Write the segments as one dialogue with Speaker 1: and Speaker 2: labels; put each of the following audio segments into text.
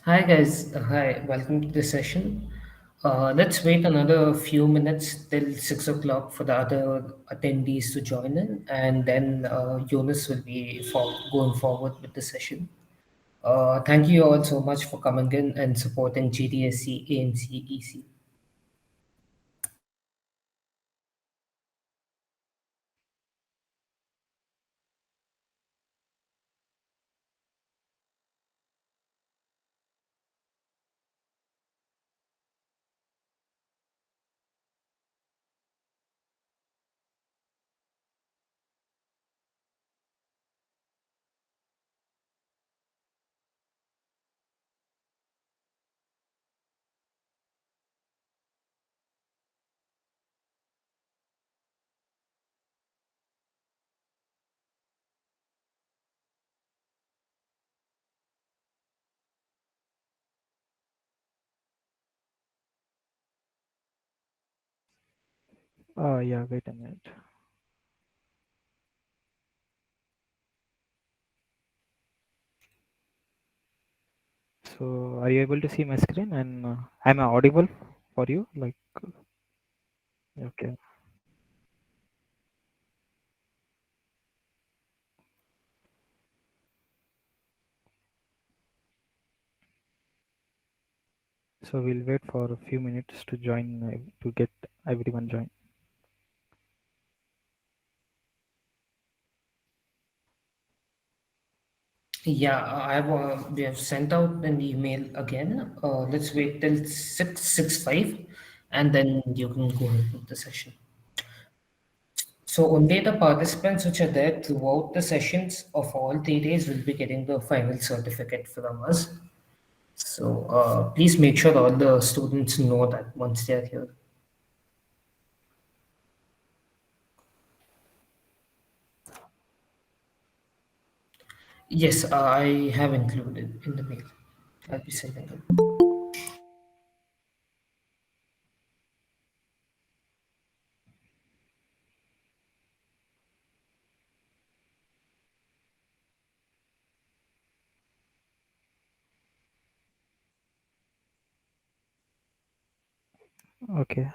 Speaker 1: Hi guys, hi, welcome to the session. Let's wait another few minutes till 6 o'clock for the other attendees to join in, and then Jonas will be going forward with the session. Thank you all so much for coming in and supporting GDSC, AMC, EC.
Speaker 2: Yeah, wait a minute. So, are you able to see my screen? And am I audible for you? Okay. So we'll wait for a few minutes to join to get everyone join.
Speaker 1: Yeah, we have sent out an email again. Let's wait till 6:65, and then you can go ahead with the session. So only the participants which are there throughout the sessions of all 3 days will be getting the final certificate from us. So please make sure all the students know that once they are here. Yes, I have included in the mail. I'll be sending it.
Speaker 2: Okay.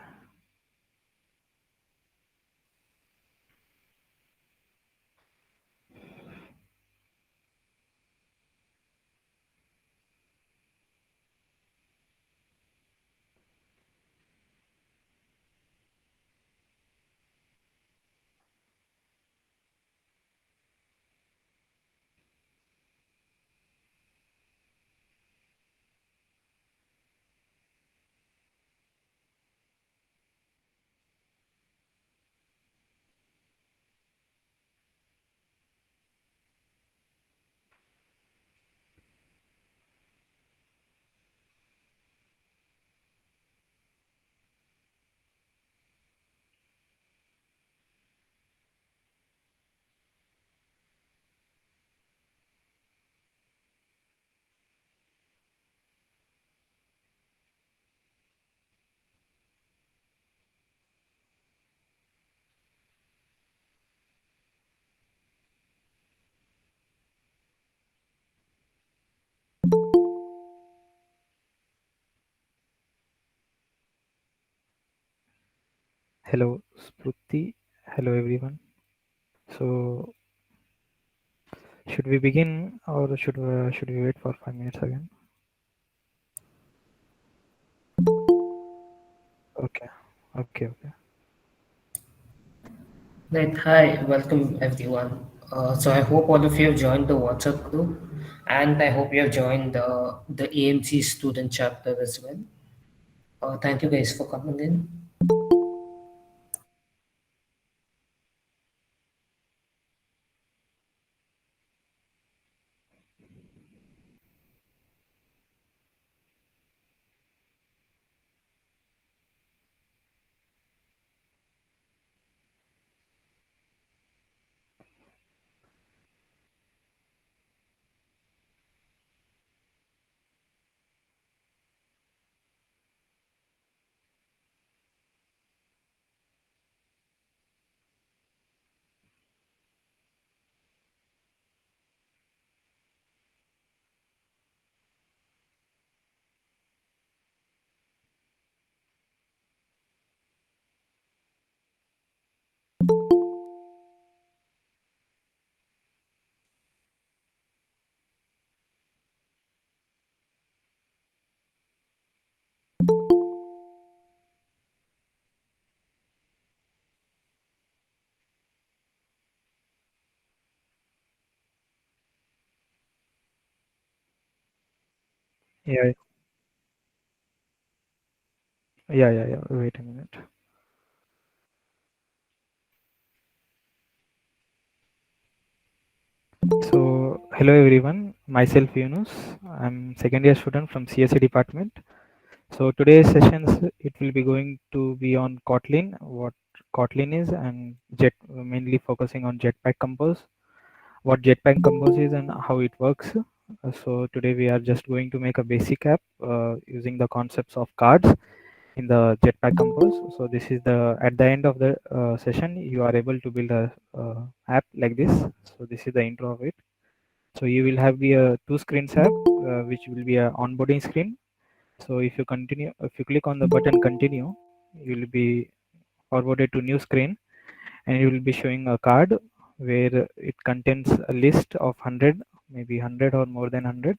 Speaker 2: Hello, Spruti. Hello, everyone. So, should we begin or should we wait for 5 minutes again? Okay. Okay. Okay.
Speaker 1: Right, hi, welcome everyone. So I hope all of you have joined the WhatsApp group, and I hope you have joined the AMC student chapter as well. Thank you guys for coming in.
Speaker 2: Yeah, yeah. Wait a minute. So, hello everyone. Myself Yunus. I'm second year student from CSE department. So today's sessions it will be going to be on Kotlin, what Kotlin is, and Jet mainly focusing on Jetpack Compose, what Jetpack Compose is and how it works. So today we are just going to make a basic app using the concepts of cards in the Jetpack Compose. So this is the at the end of the session you are able to build a app like this. So this is the intro of it. So you will have the two screens app, which will be a onboarding screen. So if you click on the button continue, you will be forwarded to new screen and you will be showing a card where it contains a list of 100, maybe 100 or more than 100.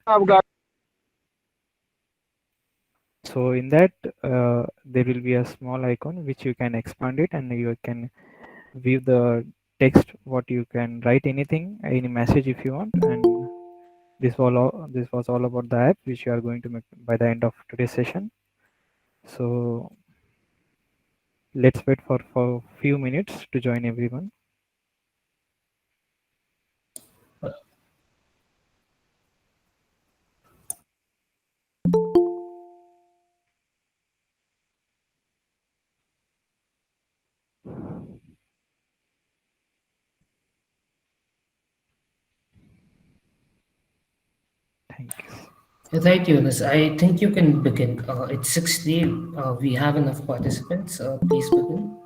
Speaker 2: So in that, there will be a small icon which you can expand it and you can view the text, what you can write anything, any message if you want. And this was all about the app which you are going to make by the end of today's session. So let's wait for few minutes to join everyone. Thank you.
Speaker 1: Right, Eunice. I think you can begin. It's 6:30. We have enough participants. Please begin.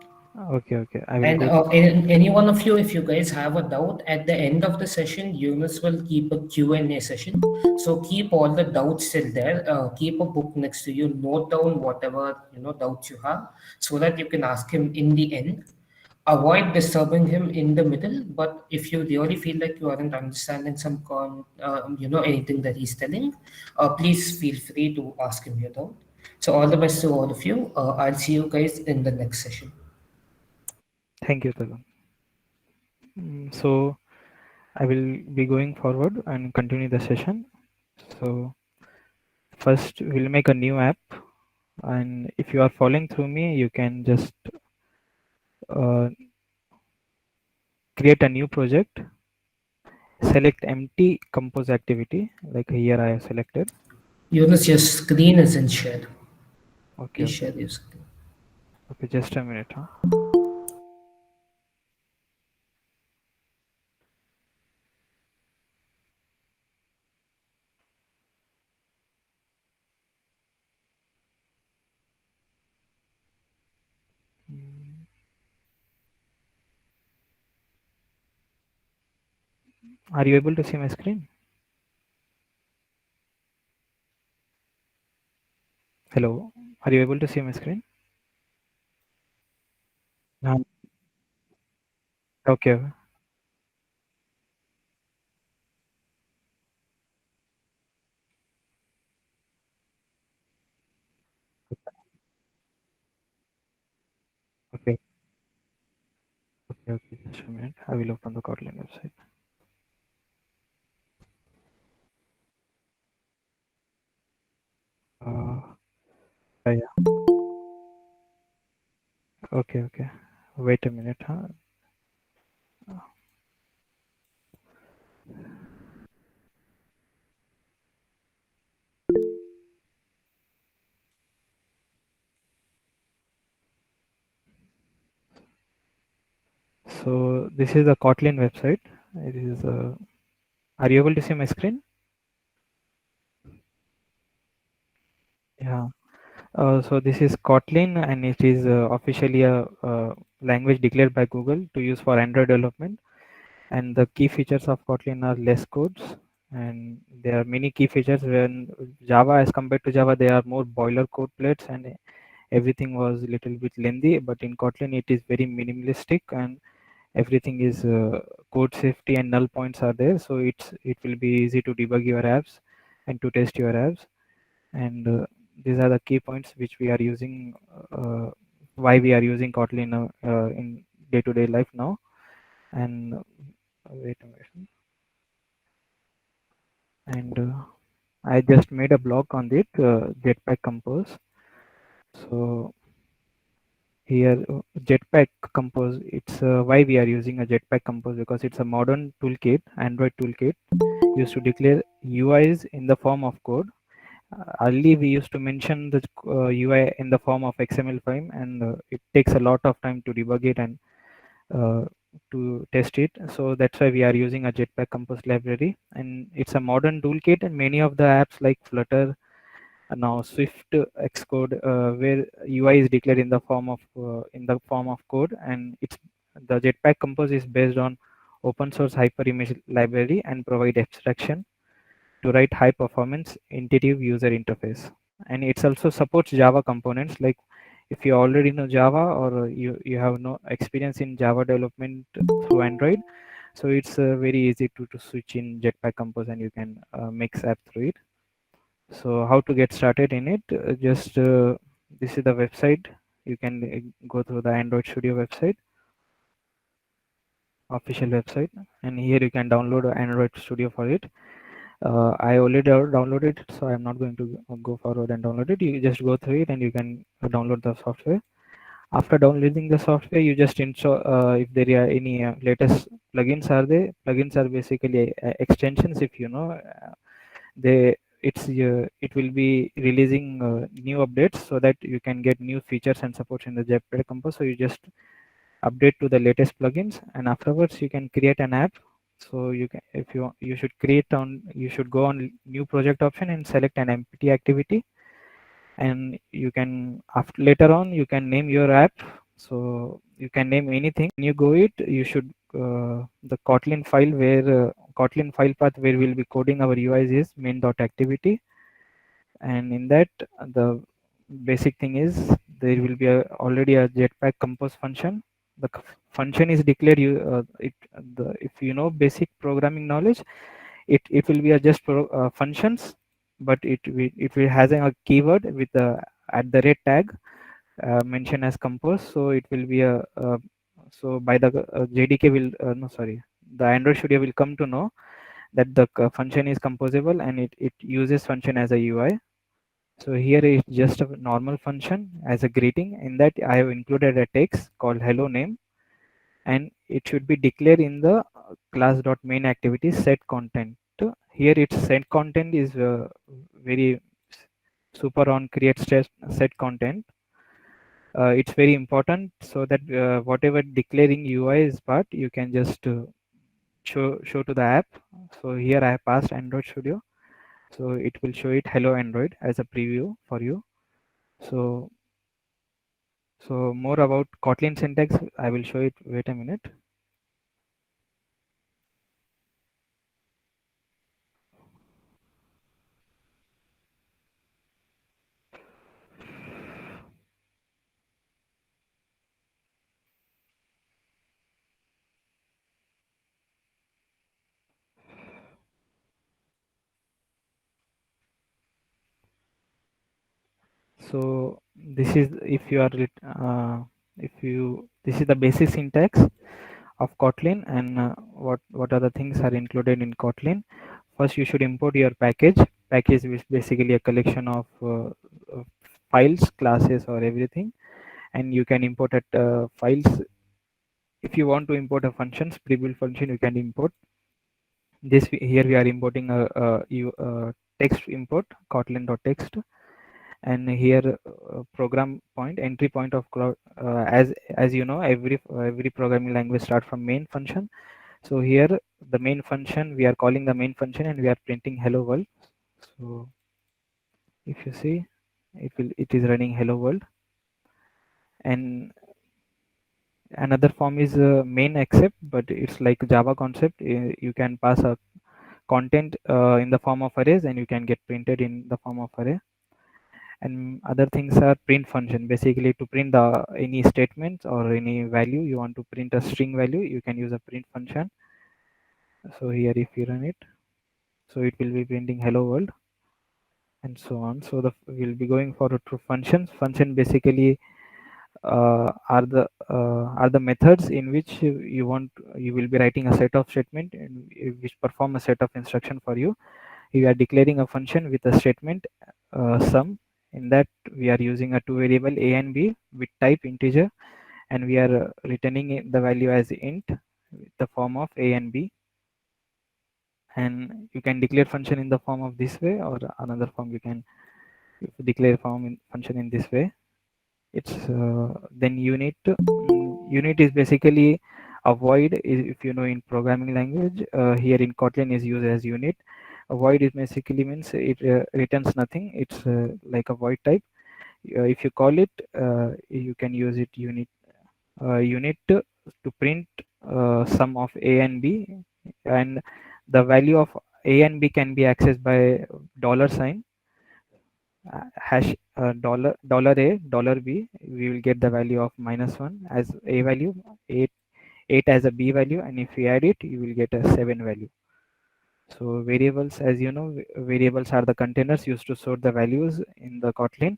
Speaker 2: Okay. I will
Speaker 1: And
Speaker 2: go.
Speaker 1: any one of you, if you guys have a doubt, at the end of the session, Eunice will keep a Q&A session. So keep all the doubts still there. Keep a book next to you. Note down whatever doubts you have, so that you can ask him in the end. Avoid disturbing him in the middle. But if you really feel like you aren't understanding anything that he's telling, please feel free to ask him your doubt. So all the best to all of you. I'll see you guys in the next session.
Speaker 2: Thank you, Talan. So I will be going forward and continue the session. So first we'll make a new app, and if you are following through me, you can just uh, create a new project. Select empty compose activity, like here I have selected.
Speaker 1: Eunice, your screen isn't shared.
Speaker 2: Okay,
Speaker 1: Please
Speaker 2: okay,
Speaker 1: share your screen.
Speaker 2: okay. Just a minute, huh? Are you able to see my screen? Hello, are you able to see my screen? Uh, okay, okay, okay. Just a minute. I will open the Kotlin website. Uh, yeah. Okay. Wait a minute, huh? So this is the Kotlin website. It is. Are you able to see my screen? Yeah. So this is Kotlin, and it is officially a language declared by Google to use for Android development. And the key features of Kotlin are less codes, and there are many key features. When Java, as compared to Java, they are more boilerplate and everything was a little bit lengthy. But in Kotlin, it is very minimalistic and everything is code safety and null points are there. So it will be easy to debug your apps and to test your apps. And these are the key points which we are using. Why we are using Kotlin in day-to-day life now. And wait a minute. And I just made a blog on it, Jetpack Compose. So here, Jetpack Compose, it's why we are using a Jetpack Compose, because it's a modern toolkit, Android toolkit, used to declare UIs in the form of code. Early we used to mention the UI in the form of XML file, and it takes a lot of time to debug it and uh, to test it. So that's why we are using a Jetpack Compose library, and it's a modern toolkit. And many of the apps like Flutter, now Swift, Xcode, where UI is declared in the form of code, and it's the Jetpack Compose is based on open source hyperimage library and provide abstraction to write high performance intuitive user interface. And it also supports Java components. Like if you already know Java, or you have no experience in Java development through Android, so it's very easy to switch in Jetpack Compose, and you can mix app through it. So how to get started in it? Just this is the website. You can go through the Android Studio website, official website, and here you can download Android Studio for it. I already downloaded it, so I'm not going to go forward and download it. You just go through it and you can download the software. After downloading the software, you just install if there are any latest plugins are there. Plugins are basically extensions. If you know, they it will be releasing new updates so that you can get new features and supports in the Jetpack Compose. So you just update to the latest plugins, and afterwards you can create an app. So you can, if you should create on, you should go on new project option and select an empty activity, and you can, after later on, you can name your app. So you can name anything. When you go it, you should the Kotlin file where Kotlin file path where we'll be coding our UIs is main.activity, and in that the basic thing is there will be already a Jetpack Compose function. The function is declared, if you know basic programming knowledge, it will be a just functions, but it will has a keyword with the at the rate tag mentioned as compose. So it will be so by the JDK will no sorry the Android Studio will come to know that the function is composable, and it uses function as a UI. So here is just a normal function as a greeting. In that I have included a text called hello name, and it should be declared in the class.main activity set content. Here its set content is very super on create set content. It's very important so that whatever declaring UI is part, you can just show to the app. So here I have passed Android Studio, so it will show it hello Android as a preview for you. So more about Kotlin syntax, I will show it. Wait a minute. So this is if you are if you this is the basic syntax of Kotlin, and what other things are included in Kotlin. First, you should import your package. Package is basically a collection of files, classes, or everything, and you can import it files. If you want to import a functions, pre-built function, you can import this. Here we are importing a text import Kotlin.text, and here program point entry point of cloud, as you know, every programming language start from main function. So here the main function, we are calling the main function, and we are printing hello world. So if you see, it is running hello world. And another form is main accept, but it's like Java concept. You can pass a content in the form of arrays, and you can get printed in the form of array. And other things are print function, basically to print the any statements or any value. You want to print a string value, you can use a print function. So here if you run it, so it will be printing hello world, and so on. So we'll be going forward to functions. Function basically are the methods in which you will be writing a set of statement, and which perform a set of instruction for you. we are declaring a function with a statement sum. In that we are using a two variable a and b with type integer, and we are returning the value as int with the form of a and b. And you can declare function in the form of this way, or another form you can declare function in this way. It's then unit. Unit is basically a void. If you know, in programming language, here in Kotlin is used as unit. A void is basically means it returns nothing. It's like a void type. If you call it, you can use it unit to print sum of a and b, and the value of a and b can be accessed by dollar sign hash dollar a dollar b. We will get the value of -1 as a value, 8 as a b value, and if we add it, you will get a 7 value. So variables, as you know, variables are the containers used to store the values in the Kotlin.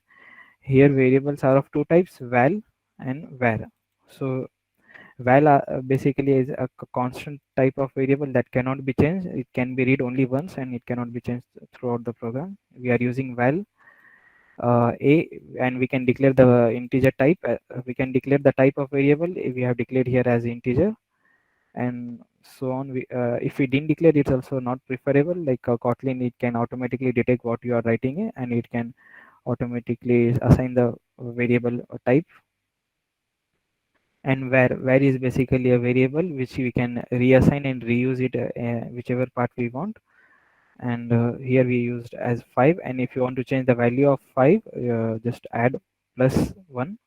Speaker 2: Here variables are of two types, val and var. So val basically is a constant type of variable that cannot be changed. It can be read only once and it cannot be changed throughout the program. We are using val a, and we can declare the integer type. We can declare the type of variable we have declared here as integer, and so on. If we didn't declare, it's also not preferable. Like Kotlin, it can automatically detect what you are writing and it can automatically assign the variable type. And var is basically a variable which we can reassign and reuse it whichever part we want. And here we used as 5, and if you want to change the value of 5, just add +1.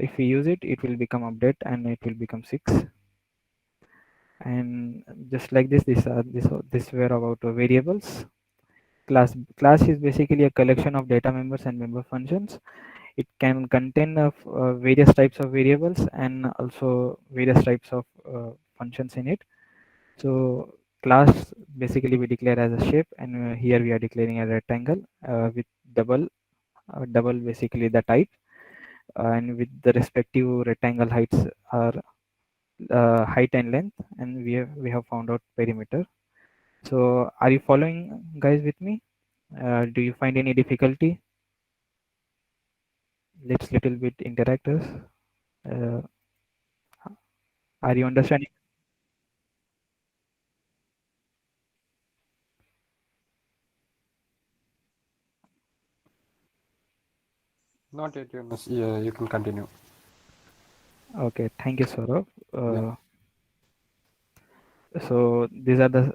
Speaker 2: If we use it, it will become update and it will become 6. And just like this were about variables. Class is basically a collection of data members and member functions. It can contain various types of variables and also various types of functions in it. So class basically we declare as a shape, and here we are declaring a rectangle with double basically the type, and with the respective rectangle heights are height and length, and we have found out perimeter. So are you following, guys, with me? Do you find any difficulty? Let's little bit interactors. Uh, are you understanding?
Speaker 3: Not yet, Yunus. Yeah, you can continue.
Speaker 2: Okay, thank you, Saurabh.
Speaker 3: Yeah.
Speaker 2: So these are the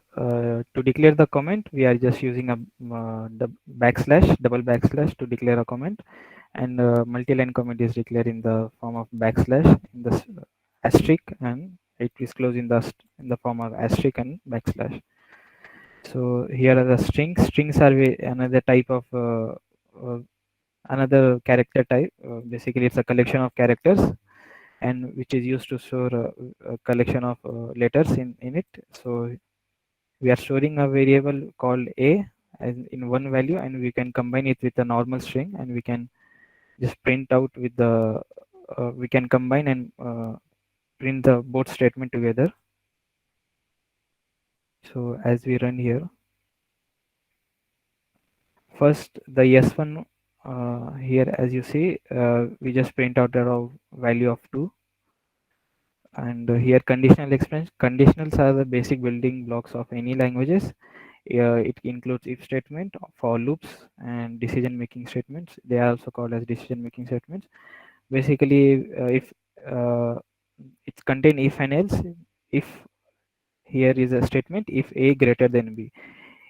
Speaker 2: to declare the comment, we are just using a double backslash to declare a comment, and multi-line comment is declared in the form of backslash in the asterisk, and it is closed in the form of asterisk and backslash. So here are the strings. Strings are another type of another character type. Basically, it's a collection of characters, and which is used to store a collection of letters in it. So we are storing a variable called a as in one value, and we can combine it with a normal string, and we can just print out with the we can combine and print the both statement together. So as we run here, first the yes1, here as you see, we just print out the raw value of 2. And here conditional expression. Conditionals are the basic building blocks of any languages. It includes if statement, for loops, and decision making statements. They are also called as decision making statements. Basically, if it's contain if and else. If here is a statement, if a greater than b,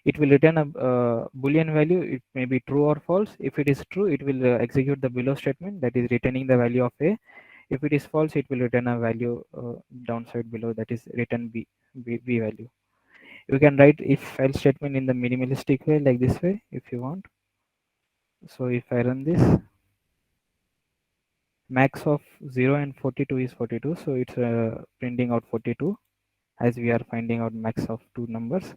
Speaker 2: it will return a boolean value. It may be true or false. If it is true, it will execute the below statement, that is returning the value of a. If it is false, it will return a value downside below, that is return b value. You can write if else statement in the minimalistic way, like this way, if you want. So if I run this, max of 0 and 42 is 42, so it's printing out 42 as we are finding out max of two numbers.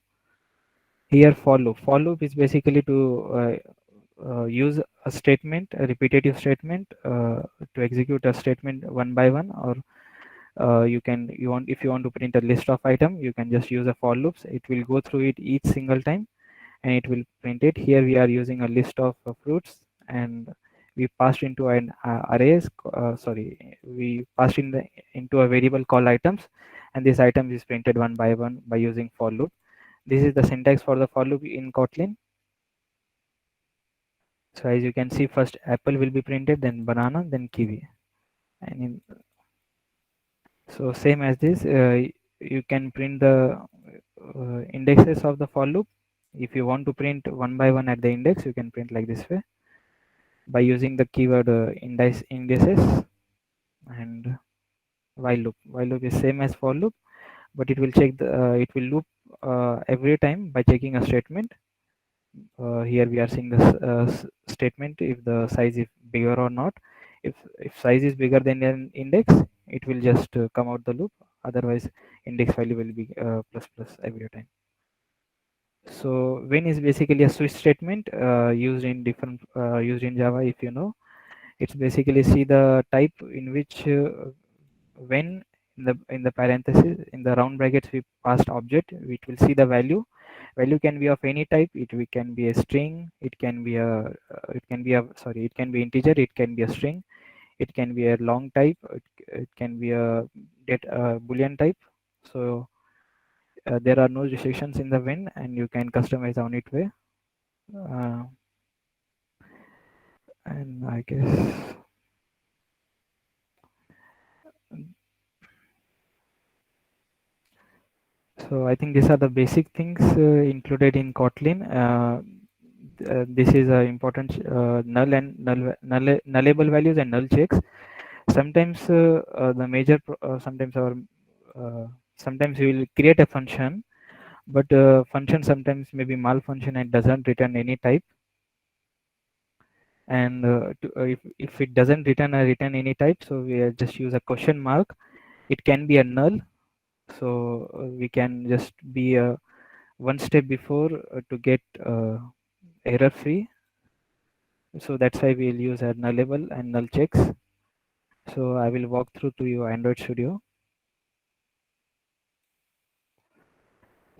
Speaker 2: Here for loop is basically to use a statement, a repetitive statement, to execute a statement one by one, or if you want to print a list of item, you can just use a for loops. It will go through it each single time, and it will print it. Here we are using a list of fruits, and we passed into an arrays. We passed into a variable called items, and this item is printed one by one by using for loop. This is the syntax for the for loop in Kotlin. So as you can see, first apple will be printed, then banana, then kiwi. And so same as this, you can print the indexes of the for loop. If you want to print one by one at the index, you can print like this way by using the keyword indices. And while loop. While loop is same as for loop, but it will check it will loop every time by checking a statement. Here we are seeing the statement if the size is bigger or not. If size is bigger than an index, it will just come out the loop. Otherwise, index value will be plus plus every time. So when is basically a switch statement used in used in Java. If you know, it's basically see the type in which when in the parenthesis in the round brackets we passed object, which will see the value can be of any type. It can be a string, it can be it can be integer, it can be a string, it can be a long type, it can be a boolean type. So there are no restrictions in the when, and you can customize on it way. And I guess so. I think these are the basic things included in Kotlin. This is important null and nullable values and null checks. Sometimes the major sometimes our sometimes we will create a function, but function sometimes may be malfunction and doesn't return any type. And if it doesn't return any type, so we just use a question mark. It can be a null, so we can just be one step before to get error free. So that's why we'll use a nullable and null checks. So I will walk through to your Android Studio.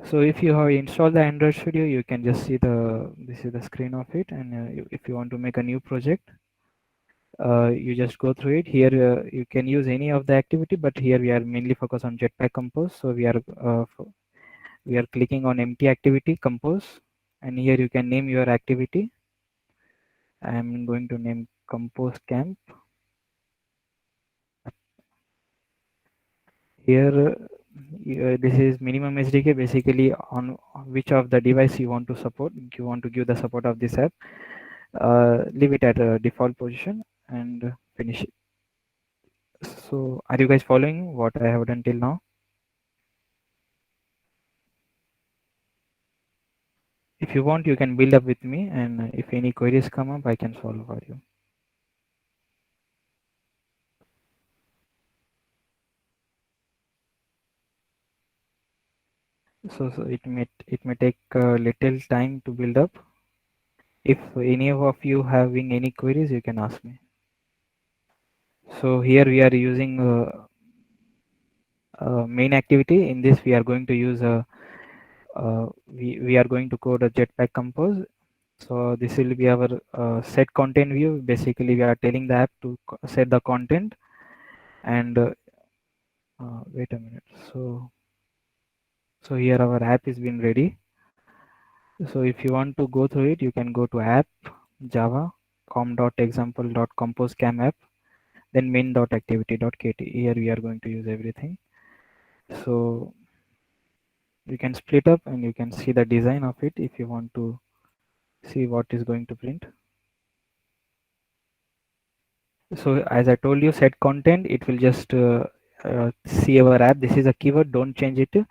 Speaker 2: So if you have installed the Android Studio, you can just see this is the screen of it. And if you want to make a new project, you just go through it. Here you can use any of the activity, but here we are mainly focused on Jetpack Compose. So we are clicking on empty activity compose, and here you can name your activity. I'm going to name compose camp. Here this is minimum SDK, basically on which of the device you want to support. You want to give the support of this app. Leave it at a default position and finish it. So are you guys following what I have done till now? If you want, you can build up with me, and if any queries come up, I can solve for you. So it may take a little time to build up. If any of you having any queries, you can ask me. So here we are using main activity. In this, we are going to use we are going to code a Jetpack Compose. So this will be our set content view. Basically, we are telling the app to set the content. And wait a minute. So here our app is been ready. So if you want to go through it, you can go to app java com.example.compose cam app, then main.activity.kt. Here we are going to use everything. So you can split up and you can see the design of it if you want to see what is going to print. So as I told you, set content, it will just see our app. This is a keyword, don't change it.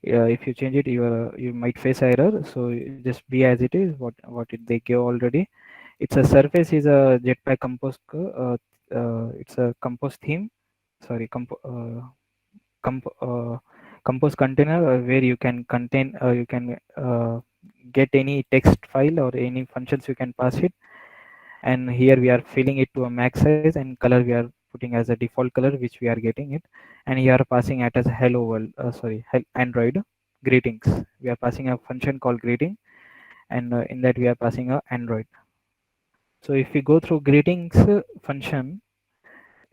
Speaker 2: If you change it, you might face error. So just be as it is, what they give already. It's a surface is a Jetpack Compose. It's a Compose theme. Sorry, Compose container where you can contain you can get any text file or any functions you can pass it. And here we are filling it to a max size, and color we are putting as a default color which we are getting it. And here are passing it as hello world, Android greetings. We are passing a function called greeting, and in that we are passing a Android. So if we go through greetings function,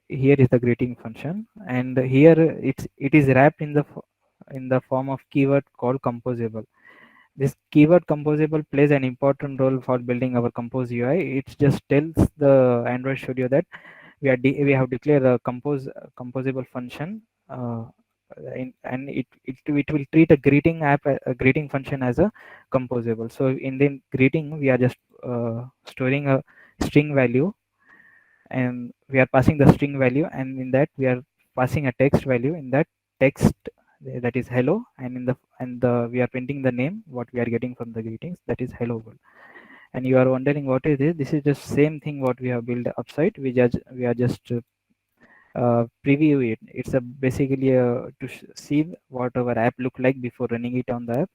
Speaker 2: here is the greeting function, and here it is wrapped in the form of keyword called composable. This keyword composable plays an important role for building our compose UI. It just tells the Android Studio that we have declared a composable function, and it will treat a greeting app, a greeting function, as a composable. So in the greeting we are just storing a string value, and we are passing the string value, and in that we are passing a text value. In that text, that is hello, and we are printing the name what we are getting from the greetings, that is hello world. And you are wondering what is this? This is just same thing what we have built upside. We are just preview it. It's a basically to see what our app look like before running it on the app.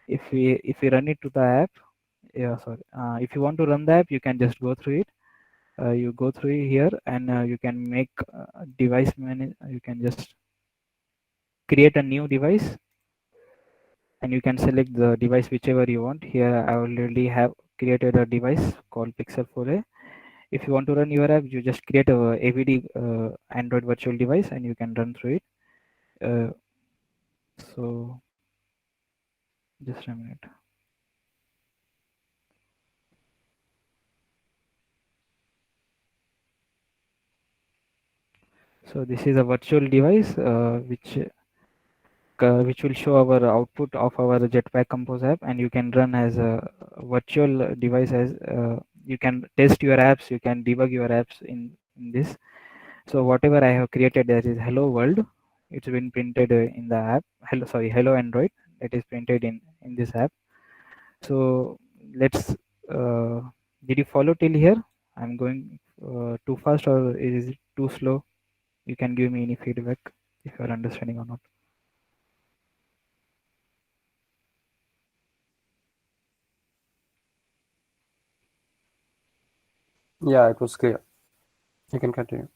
Speaker 2: If we run it to the app, yeah, sorry, if you want to run the app, you can just go through it. You go through here, and you can make device manage. You can just create a new device, and you can select the device whichever you want. Here I already have created a device called Pixel 4a. If you want to run your app, you just create a AVD Android virtual device, and you can run through it. So just a minute. So this is a virtual device which will show our output of our Jetpack Compose app, and you can run as a virtual device. As you can test your apps, you can debug your apps in this. So whatever I have created, that is hello world, it's been printed in the app. Hello Android, that is printed in this app. So let's did you follow till here? I'm going too fast, or is it too slow? You can give me any feedback if you are understanding or not.
Speaker 3: Yeah, it was clear. You can continue.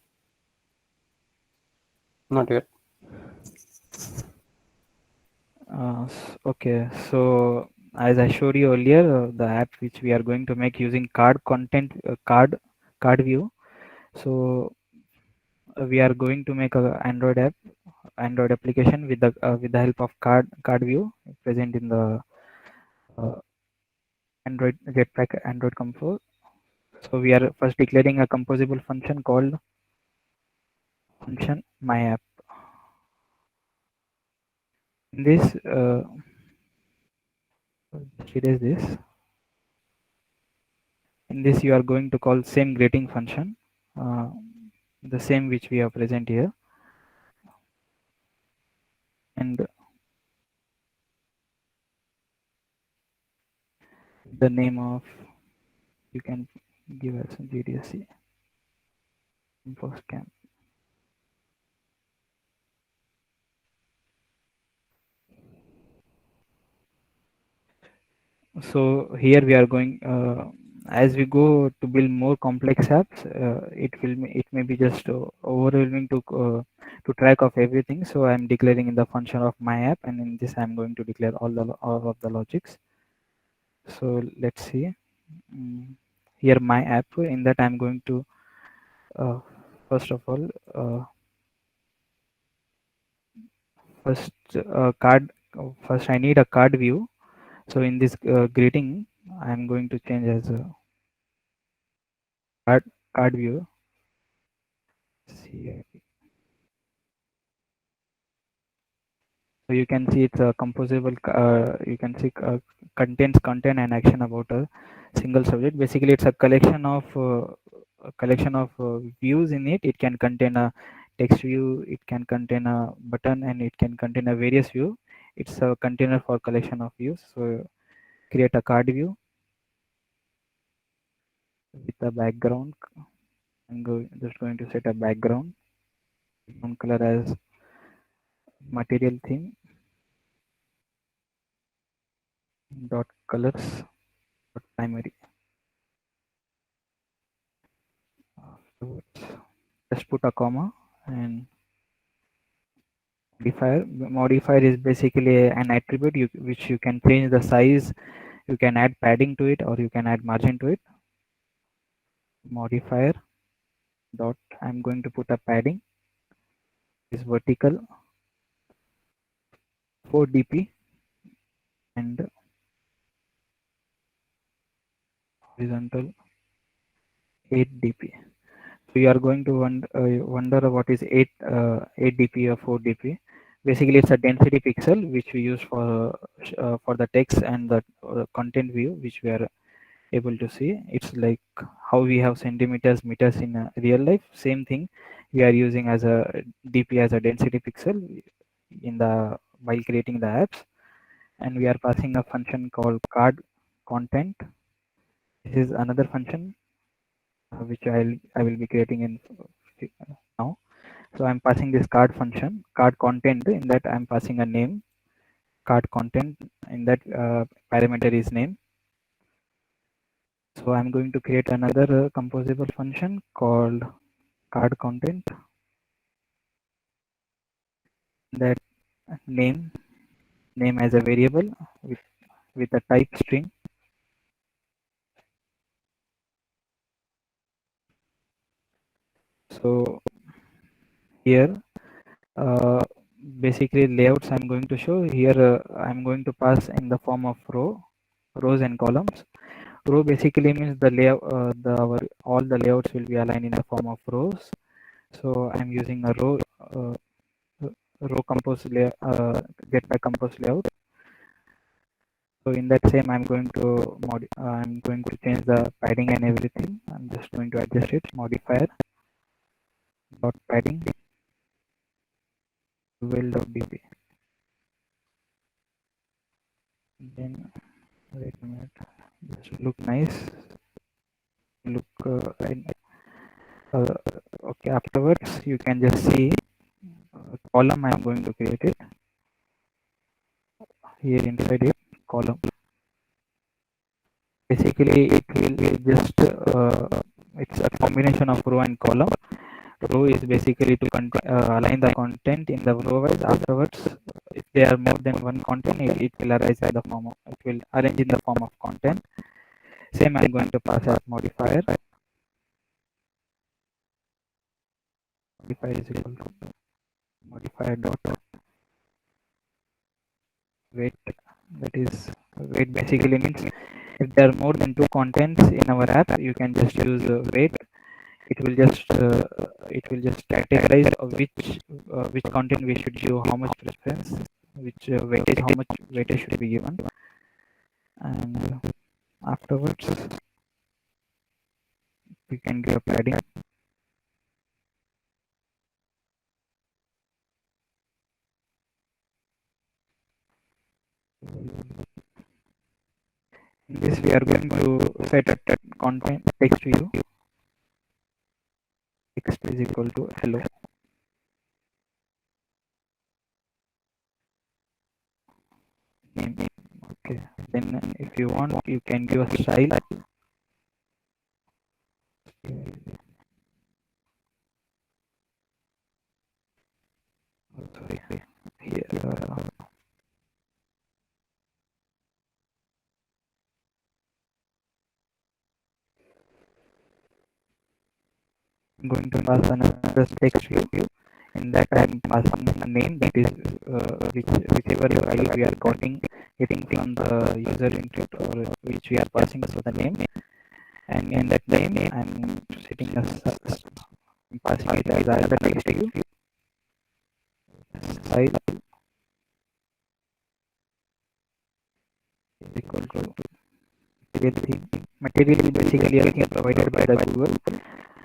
Speaker 3: Not yet.
Speaker 2: Okay, so as I showed you earlier, the app which we are going to make using card view. So we are going to make a Android application with the help of card view present in the uh, Android Jetpack Android Compose. So we are first declaring a composable function called function my app. In this, just erase this. In this, you are going to call same greeting function, the same which we have present here, and the name of, you can give us GDSC Bootcamp. So here we are going, as we go to build more complex apps, it may be just overwhelming to track of everything. So I'm declaring in the function of my app, and in this I'm going to declare all of the logics. So let's see. Here my app, in that I'm going to first of all first I need a card view. So in this greeting, I'm going to change as a card view. See, so you can see it's a composable. You can see contains content and action about a single subject. Basically, it's a collection of views in it. It can contain a text view, it can contain a button, and it can contain a various view. It's a container for collection of views. So create a card view with a background. Just going to set a background color as material theme dot colors dot primary. Afterwards, just put a comma, and modifier is basically an attribute which you can change the size, You can add padding to it or you can add margin to it. Modifier dot, I'm going to put a padding is vertical 4 dp and horizontal 8 dp. So you are going to wonder what is 8 dp or 4 dp. Basically, it's a density pixel which we use for the text and the content view which we are able to see. It's like how we have centimeters, meters in real life. Same thing we are using as a dp as a density pixel in the while creating the apps, and we are passing a function called card content. This is another function which I will be creating in now. So I'm passing this card function, card content. In that I'm passing a name, card content. In that parameter is name. So I'm going to create another composable function called card content. That name as a variable with a type string. So here basically layouts I'm going to show here. I'm going to pass in the form of rows and columns. Row basically means the layout, all the layouts will be aligned in the form of rows. So I'm using a row compose layout, get by compose layout. So in that same, I'm going to change the padding and everything. I'm just going to adjust it. Modifier dot padding 12.dp. Then wait a minute, just look nice. Look okay. Afterwards, you can just see column. I'm going to create it here inside it column. Basically, it will be just it's a combination of row and column. Row is basically to align the content in the row wise. Afterwards, if there are more than one content, it will arise in the form of, it will arrange in the form of content. Same, I'm going to pass as modifier. Modifier is equal to modifier dot weight. That is weight basically means if there are more than two contents in our app, you can just use weight. It will just categorize which content we should give how much preference, which weightage, how much weightage should be given, and afterwards we can give a padding. In this, we are going to set a content text view. Text is equal to hello. Name. Okay. Then, if you want, you can give a style. Sorry. Here. I'm going to pass another text view. In that, I'm passing a name that is whichever value we are getting from the user input or which we are passing as the name, and in that name I'm setting I'm passing it as another text view. Style is equal to material is basically a thing provided by the Google,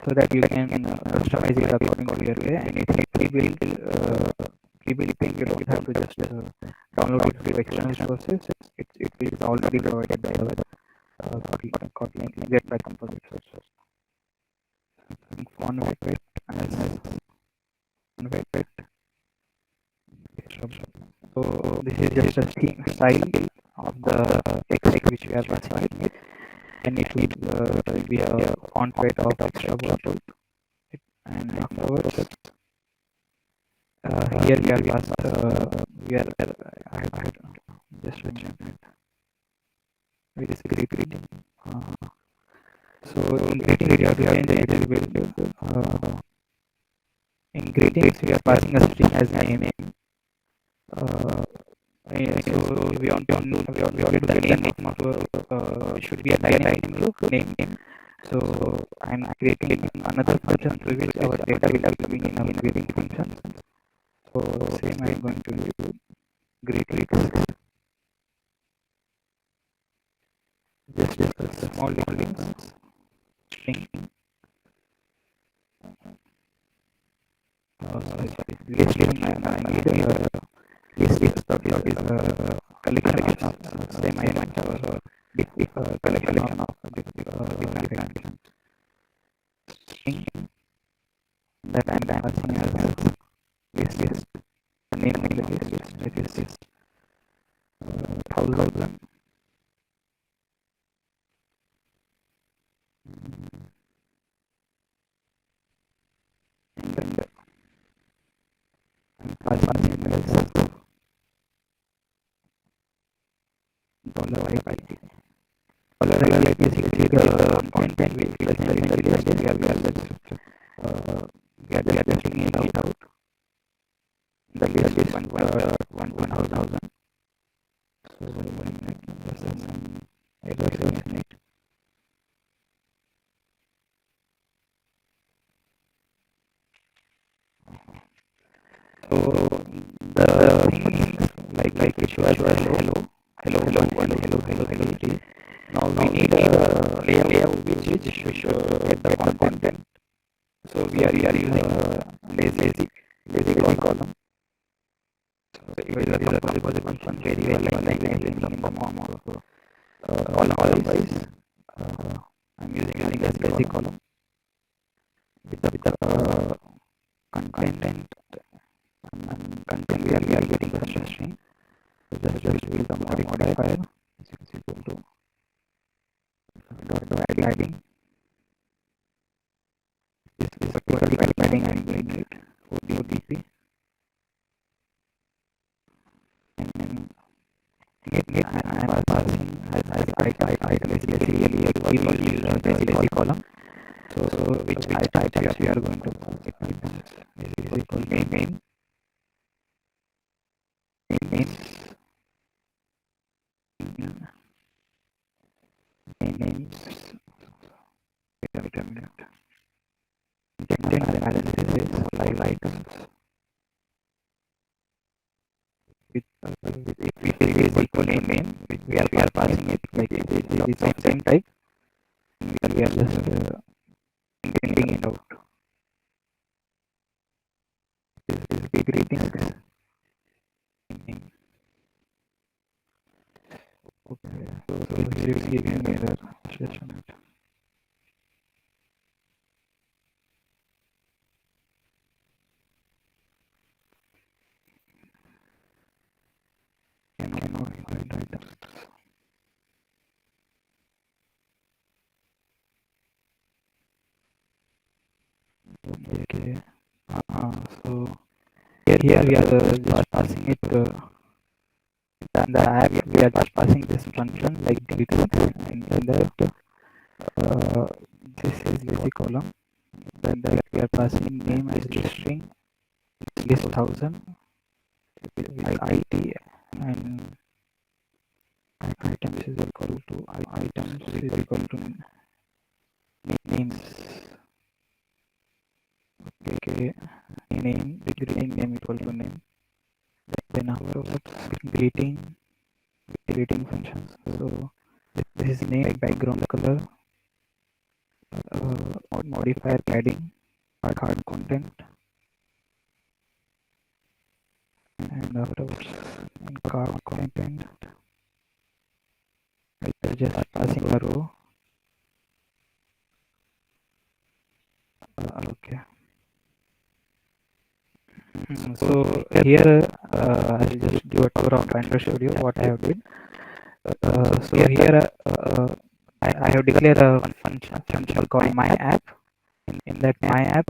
Speaker 2: so that you can customize it according to your way, and it's a pre-built thing. You don't have to just download it through external sources. It is already provided by our Kotlin get by composite sources. Font weight as font weight. So this is just a theme style of the text which we are passing it, and it will be a font weight of extra bold. And afterwards, here we are just which is greeting. So in greeting we have to change a little bit. In greetings we are passing a string as name. So we want to get the name of should be a dynamic name. So I'm creating another function through which our data will be coming in our greeting function. So same I'm going to do greetings. Just a small links string. Sorry, list string. I need list of is a collection of same items or collection of different string that I'm passing as list. The name of the list which is 1000. And then I'm passing as $i. Dollar I basically the content we present in the list. We are just testing it out. The list is 1,000. So there's some errors in it. So the things like which was hello 3. Now we need a layout which should get the content. So we are using lazy column. So it is a composable function very well like in the form of column wise. I'm using as lazy column with the content we are getting the string. So just build the modifier is equal to adding. This particular padding I'm going to ODP and then I'm passing as item is basically we will use a lazy column. So which types we are going to pass is equal to main names wait a minute. Content analysis is live items with if it is equal to name we are passing it like it is the same type. We are just printing it out. This is big greetings. Okay, so here it's giving me error. Just a minute. Cannot find items. Okay. So here we are just passing it. And the app we are just passing this function like greetings, and then that this is lazy column. Then that we are passing name as list string, list 1000 with IT and items is equal to names. Okay, name name equal to name. Then afterwards greeting functions. So this is name background color, modifier padding, card content, and afterwards in card content I just passing a row. Okay. So here I'll just do a tour of Android Studio what I have did. So here I have declared a function called my app. In that my app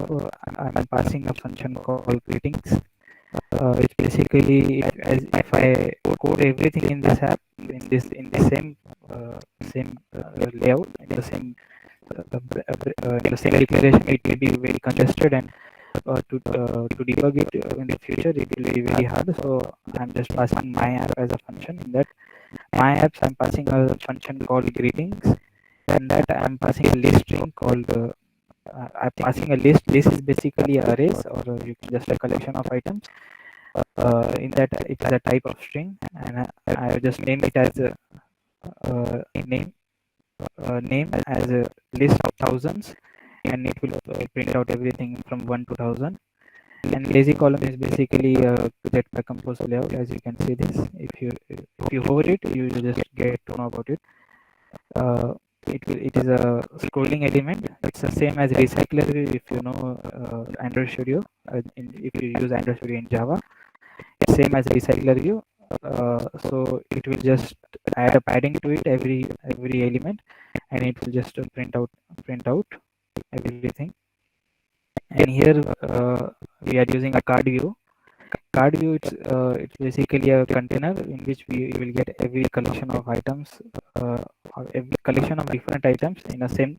Speaker 2: I'm passing a function called greetings. Which basically as if I code everything in this app in this same same layout, in the same declaration, it will be very congested, and to debug it in the future, it will be very hard. So I'm just passing my app as a function. In that my apps, I'm passing a function called greetings, and that I'm passing a list string called I'm passing a list. List is basically arrays, or you can just a collection of items. In that it is a type of string, and I just name it as a name name as a list of thousands, and it will print out everything from 1 to 1000. And lazy column is basically Jetpack Compose layout. As you can see this, if you hover it, you will just get to know about it. It is a scrolling element. It's the same as recycler if you know Android Studio. If you use Android Studio in Java, it's same as recycler view. So it will just add a padding to it every element, and it will just print out everything. And here we are using a card view. Card view, it's basically a container in which we will get every collection of items, or every collection of different items in a same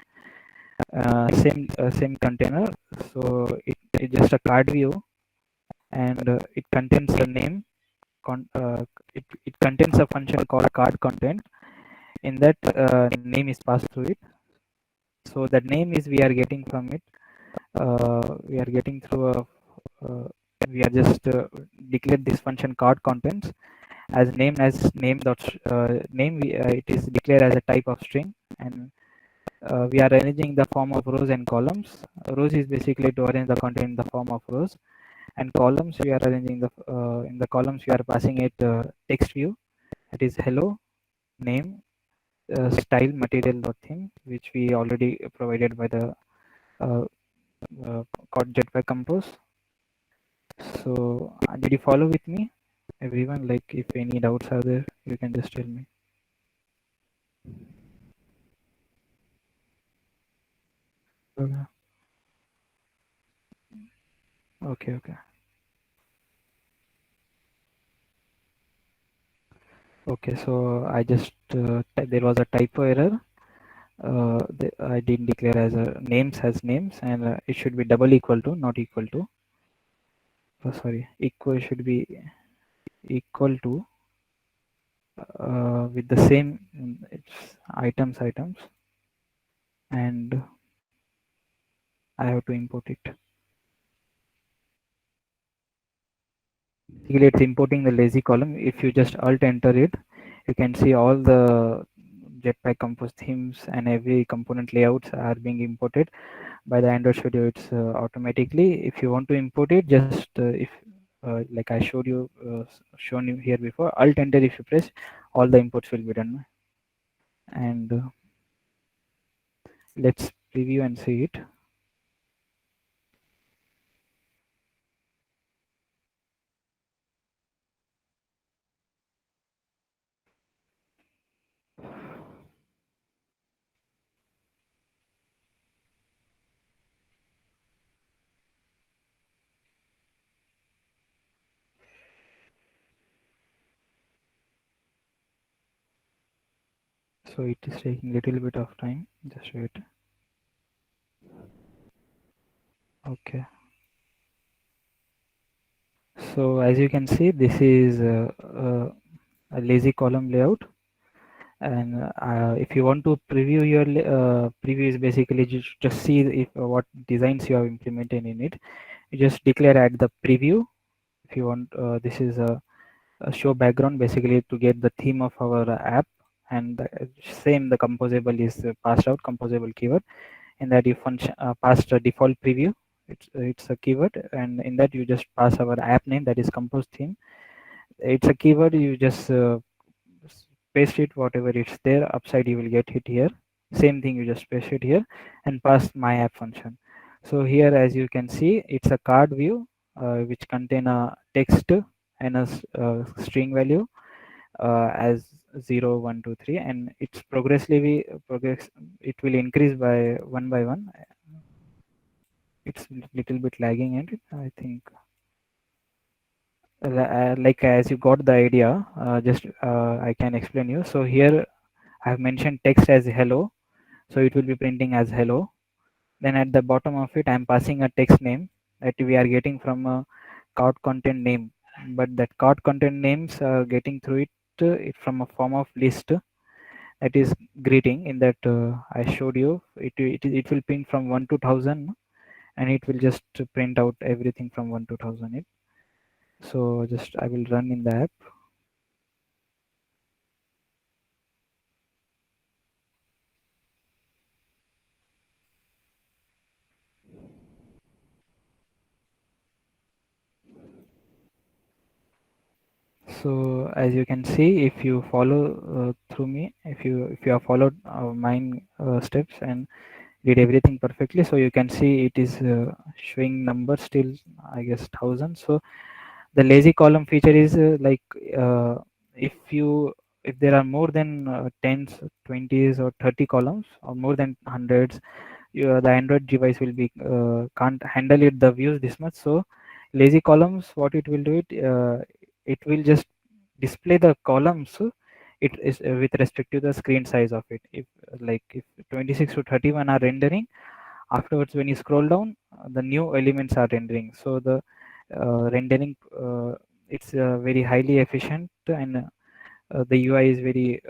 Speaker 2: container. So it's just a card view, and it contains the name. It contains a function called card content. In that, name is passed through it. So that name is we are getting from it. We are getting through a we are just declared this function card contents as name dot name. It is declared as a type of string, and we are arranging the form of rows and columns. Rows is basically to arrange the content in the form of rows, and columns we are arranging the in the columns we are passing it text view. It is hello, name, style, material dot theme, which we already provided by the uh, called Jetpack Compose. So did you follow with me, everyone? Like, if any doubts are there, you can just tell me. Okay. Okay. Okay, so I just there was a typo error. I didn't declare as names as names, and it should be double equal to, not equal to. Oh, sorry, equal should be equal to with the same it's items, and I have to import it. Basically, it's importing the lazy column. If you just alt enter it, you can see all the Jetpack Compose themes and every component layouts are being imported by the Android Studio. It's automatically. If you want to import it, just if like I showed you, shown you here before, alt enter. If you press, all the imports will be done. And let's preview and see it. So it is taking little bit of time. Just wait. Okay. So as you can see, this is a lazy column layout. And if you want to preview your preview is basically just see if what designs you have implemented in it. You just declare at the preview. If you want, this is a show background, basically to get the theme of our app. And same, the composable is passed out, composable keyword. In that you function pass the default preview. It's a keyword, and in that you just pass our app name, that is compose theme. It's a keyword. You just paste it, whatever it's there upside, you will get it here. Same thing, you just paste it here and pass my app function. So here, as you can see, it's a card view which contain a text and a string value as 0, 1, 2, 3, and it's progressively it will increase by one. It's little bit lagging, and I think like as you got the idea, just I can explain you. So here I've mentioned text as hello, so it will be printing as hello. Then at the bottom of it, I'm passing a text name that we are getting from a card content name, but that card content names are getting through it from a form of list that is greeting in that I showed you. It will print from 1 to 1000, and it will just print out everything from 1 to 1000. So just I will run in the app. So as you can see, if you follow through me, if you have followed mine steps and did everything perfectly, so you can see it is showing numbers still, I guess, 1000. So the lazy column feature is uh, if you if there are more than tens, 20s or 30 columns, or more than hundreds, the Android device will be can't handle it the views this much. So lazy columns, what it will do, it will just display the columns. It is with respect to the screen size of it. If 26 to 31 are rendering, afterwards when you scroll down, the new elements are rendering. So the rendering, it's very highly efficient, and the UI is very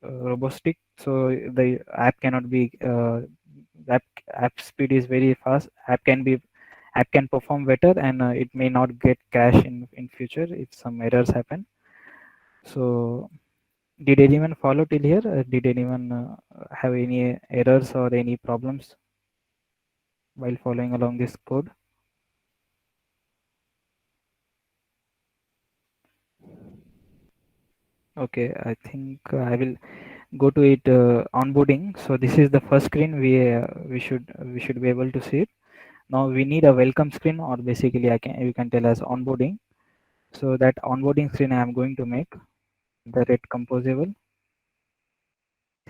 Speaker 2: robustic. So the app cannot be app app speed is very fast. App can perform better, and it may not get crash in future if some errors happen. So did anyone follow till here? Did anyone have any errors or any problems while following along this code? Okay, I think I will go to it, onboarding. So this is the first screen we should be able to see it. Now we need a welcome screen, or basically you can tell as onboarding. So that onboarding screen I am going to make the red composable,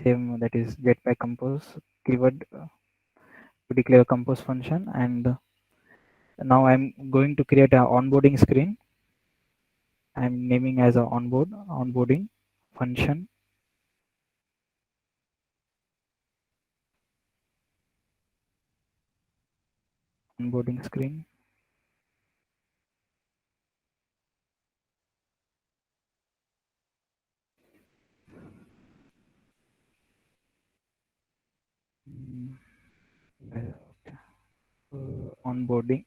Speaker 2: same, that is get by compose keyword to declare compose function. And now I'm going to create a onboarding screen. I'm naming as a onboarding function, onboarding screen. Mm, onboarding.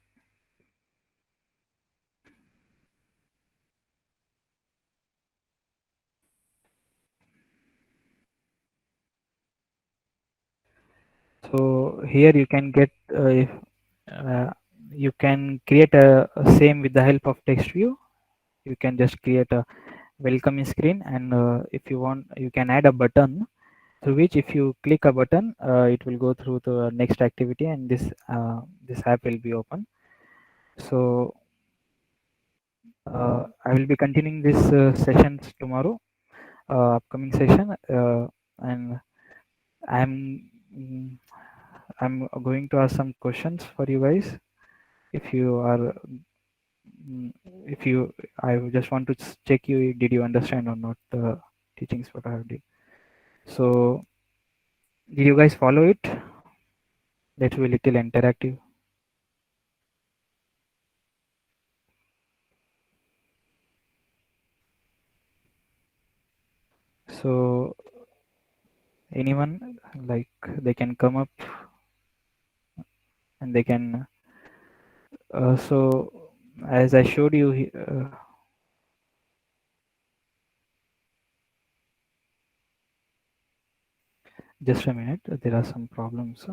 Speaker 2: So here you can get if uh, you can create a same with the help of text view. You can just create a welcoming screen, and if you want, you can add a button through which if you click a button, it will go through the next activity, and this app will be open. So I will be continuing this sessions tomorrow, upcoming session, and I'm mm, I'm going to ask some questions for you guys. If you are, mm, if you, I just want to check you, did you understand or not the teachings what I have did. So did you guys follow it? That will be little interactive. So anyone, like, they can come up and they can. So as I showed you, just a minute. There are some problems.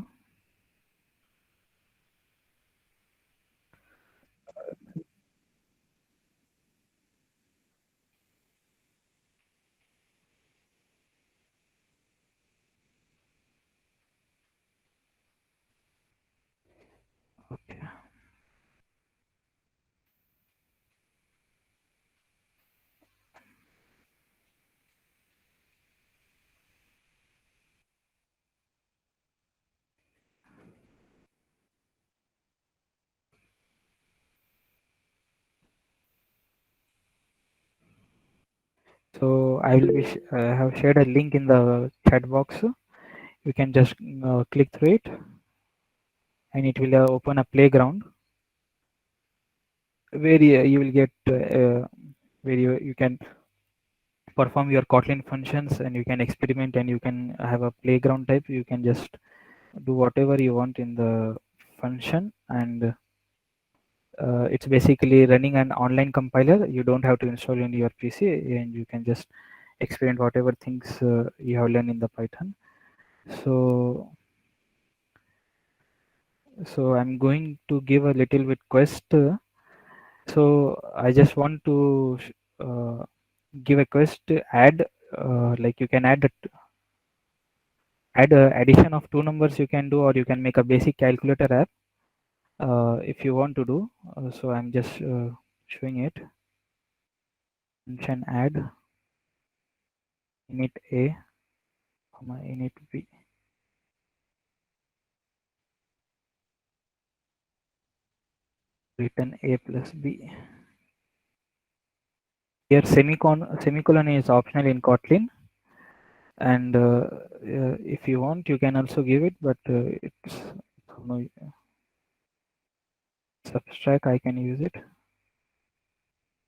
Speaker 2: Okay. So I will be have shared a link in the chat box. You can just click through it, and it will open a playground where you will get where you can perform your Kotlin functions, and you can experiment, and you can have a playground type. You can just do whatever you want in the function, and it's basically running an online compiler. You don't have to install in your PC, and you can just experiment whatever things you have learned in the Python. So I'm going to give a little bit quest. So I just want to give a quest to add, like you can add a addition of two numbers you can do, or you can make a basic calculator app if you want to do. So I'm just showing it. Function add init a comma init b, return a plus b. Here semicolon is optional in Kotlin, and if you want you can also give it, but it's no subtract. I can use it.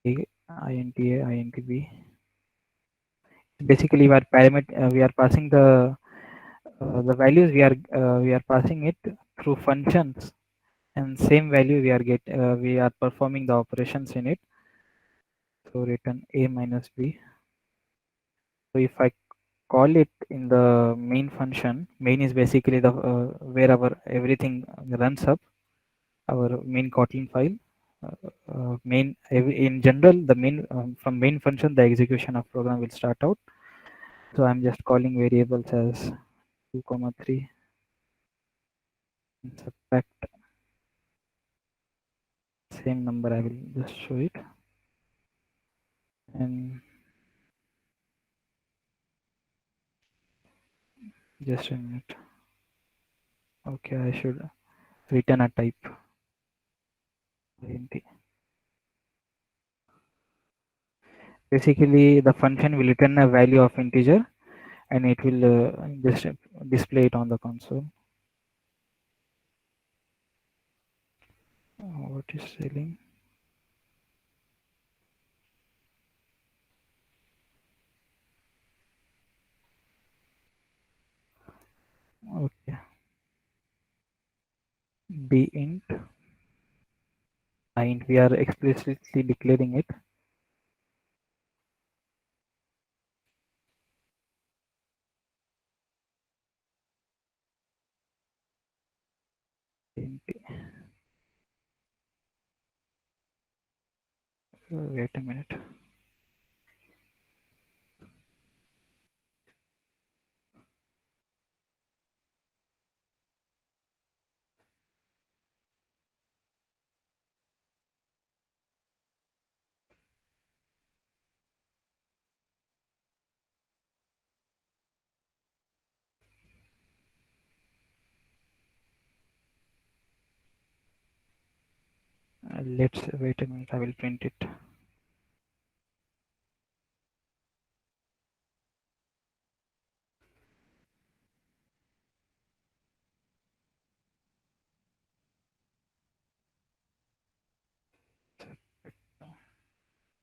Speaker 2: int a int b. Basically we are passing the values, we are passing it through functions, and same value we are performing the operations in it. So return a minus b. So if I call it in the main function, main is basically the where our everything runs up, our main Kotlin file. In general, the main from main function the execution of program will start out. So I'm just calling variables as 2 comma 3 and subtract same number. I will just show it, and just a minute. Okay, I should return a type int. Basically the function will return a value of integer, and it will just display it on the console. What is selling? Okay, b int int, we are explicitly declaring it. Int. Wait a minute. Let's wait a minute. I will print it.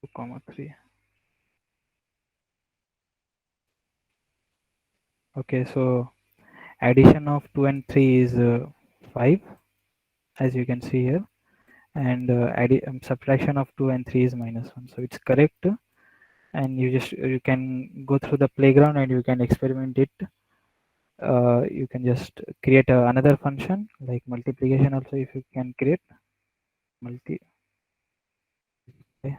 Speaker 2: Two comma 3. Okay, so addition of 2 and 3 is 5, as you can see here, and subtraction of 2 and 3 is -1. So it's correct, and you can go through the playground and you can experiment it. You can just create another function like multiplication also, if you can create multi. Okay.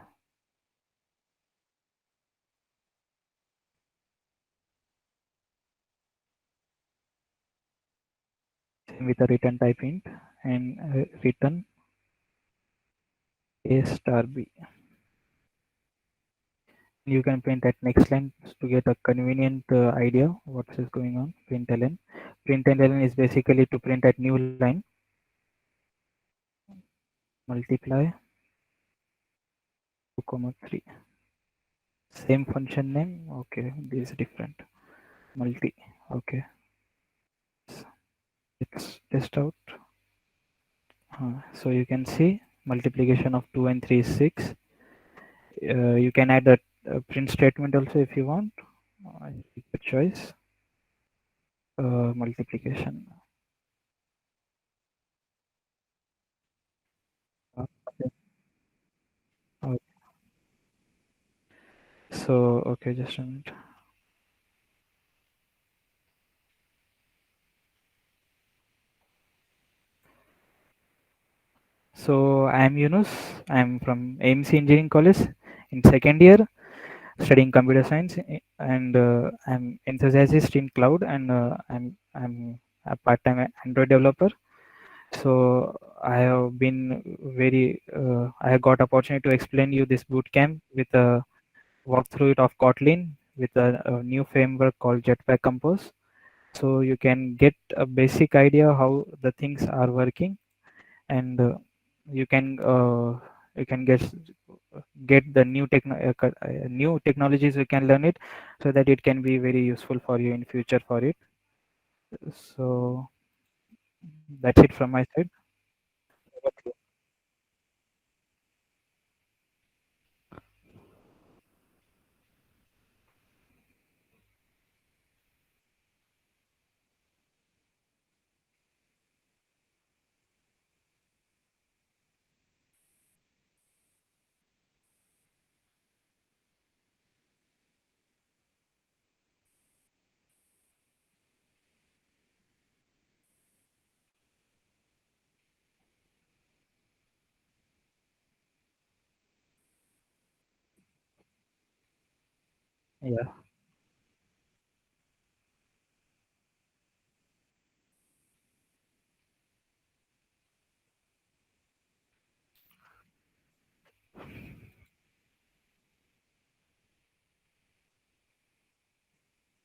Speaker 2: Same with the return type int, and return a star b. You can print at next line to get a convenient idea what is going on. Println. Println is basically to print at new line. Multiply 2 comma 3 Same function name. Okay, this is different. Multi. Okay, let's test out. So you can see multiplication of 2 and 3 is 6. You can add a print statement also if you want. Your choice. Multiplication. Okay. Oh, so okay, just a minute. So I'm Yunus. I'm from AMC Engineering College in second year, studying computer science, and I'm enthusiast in cloud, and I'm a part-time Android developer. So I have been very I have got opportunity to explain you this bootcamp with a walkthrough it of Kotlin with a new framework called Jetpack Compose. So you can get a basic idea how the things are working, and you can uh, you can get the new technologies. You can learn it so that it can be very useful for you in future for it. So that's it from my side.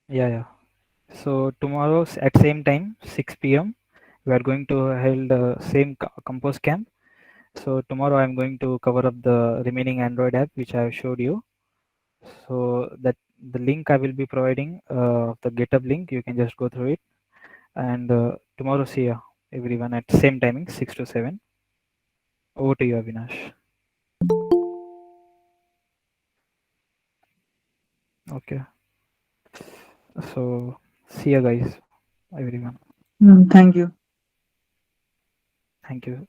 Speaker 2: Yeah, yeah. So tomorrow at same time 6 p.m. we are going to hold same compose camp. So tomorrow I'm going to cover up the remaining Android app which I have showed you. So that the link I will be providing, the GitHub link, you can just go through it. And tomorrow see ya everyone at same timing 6 to 7. Over to you, Avinash. Okay. So see ya guys, everyone.
Speaker 4: Thank you.
Speaker 2: Thank you.